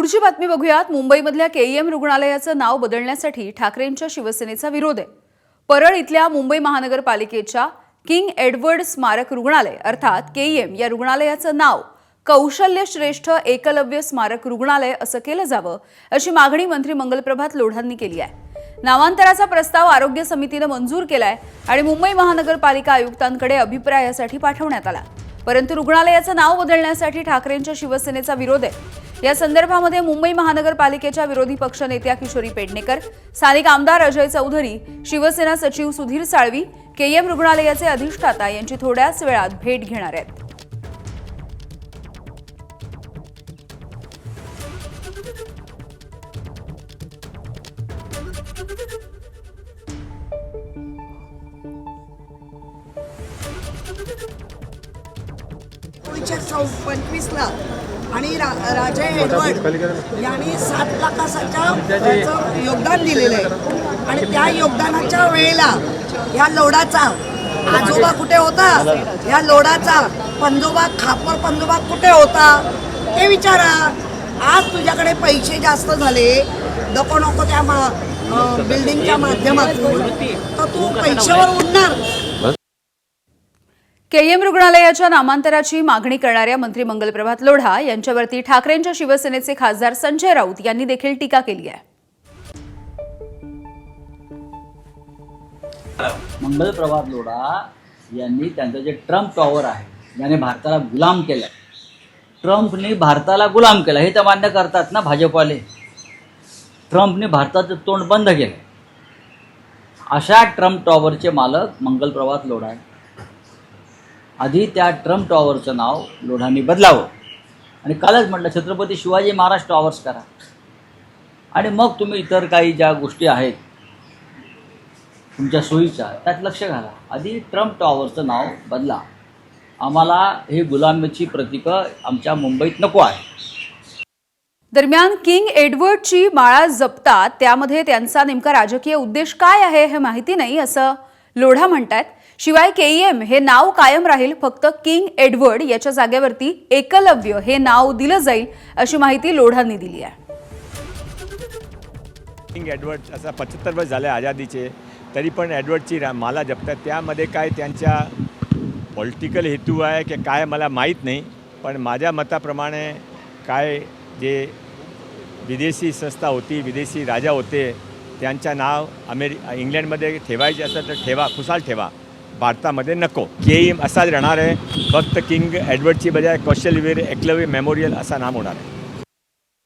पुढची बातमी बघूयात। मुंबईमधल्या केईएम रुग्णालयाचं नाव बदलण्यासाठी ठाकरेंच्या शिवसेनेचा विरोध आहे। परळ इथल्या मुंबई महानगरपालिकेच्या किंग एडवर्ड स्मारक रुग्णालय अर्थात केईएम या रुग्णालयाचं नाव कौशल्य श्रेष्ठ एकलव्य स्मारक रुग्णालय असं केलं जावं अशी मागणी मंत्री मंगलप्रभात लोढांनी केली आहे। नामांतराचा प्रस्ताव आरोग्य समितीने मंजूर केलाय आणि मुंबई महानगरपालिका आयुक्तांकडे अभिप्रायासाठी पाठवण्यात आला। परंतु रुग्णालयाचं नाव बदलण्यासाठी ठाकरेंच्या शिवसेनेचा विरोध आहे। या संदर्भामध्ये मुंबई महानगरपालिकेच्या विरोधी पक्षनेत्या किशोरी पेडणेकर, स्थानिक आमदार अजय चौधरी, शिवसेना सचिव सुधीर साळवी, केईएम रुग्णालयाचे अधिष्ठाता यांची थोड्याच वेळात भेट घेणार आहेत। ला आणि राजे एडवर्ड यांनी 7 लाखाचं योगदान दिलेलं आहे आणि त्या योगदानाच्या वेळेला या लोडाचा आजोबा कुठे होता, या लोडाचा पंजोबा खापर पंजोबा कुठे होता ते विचारा। आज तुझ्याकडे पैसे जास्त झाले नको त्या बिल्डिंगच्या माध्यमातून तर तू पैशावर उडणार। केईएम रुग्णालयाच्या नामांतराची मागणी करणाऱ्या मंत्री मंगलप्रभात लोढा यांच्यावरती ठाकरेंच्या शिवसेनेचे खासदार संजय राऊत यांनी देखील टीका केली आहे। मंगलप्रभात लोढा यांनी त्यांचं जे ट्रम्प टॉवर आहे ज्याने भारताला गुलाम केलं, ट्रम्पने भारताला गुलाम केला हे तर मान्य करतात ना भाजपवाले। ट्रम्पने भारताचं तोंड बंद केलं, अशा ट्रम्प टॉवरचे मालक मंगलप्रभात लोढा आहे। आधी त्या ट्रम्प टॉवरचं नाव लोढांनी बदलावं आणि कालच म्हटलं छत्रपती शिवाजी महाराज टॉवर्स करा आणि मग तुम्ही इतर काही ज्या गोष्टी आहेत तुमच्या सोयीच्या त्यात लक्ष घाला। आधी ट्रम्प टॉवरचं नाव बदला। आम्हाला हे गुलामीची प्रतीकं आमच्या मुंबईत नको आहे। दरम्यान किंग एडवर्डची माळा जपतात त्यामध्ये त्यांचा नेमका राजकीय उद्देश काय आहे हे माहिती नाही असं लोढा म्हणतात। शिवाय केईएम हे नाव कायम राहील, फक्त किंग एडवर्ड याच्या जागेवरती एकलव्य हे नाव दिलं जाईल अशी माहिती लोढांनी दिली आहे। किंग एडवर्ड असा 75 वर्ष झाले आझादीचे, तरी पण एडवर्डची माला जपतात। त्यामध्ये काय त्यांच्या पॉलिटिकल हेतू आहे की काय मला माहीत नाही, पण माझ्या मताप्रमाणे काय जे विदेशी संस्था होती, विदेशी राजा होते त्यांचं नाव इंग्लंडमध्ये ठेवायचे असेल तर ठेवा, खुशाल ठेवा, भारतामध्ये नको। केईएम असाच राहणार आहे, फक्त किंग एडवर्डची बजाय कौशल्यवीर एकलव्य मेमोरियल असा नाम होणार आहे।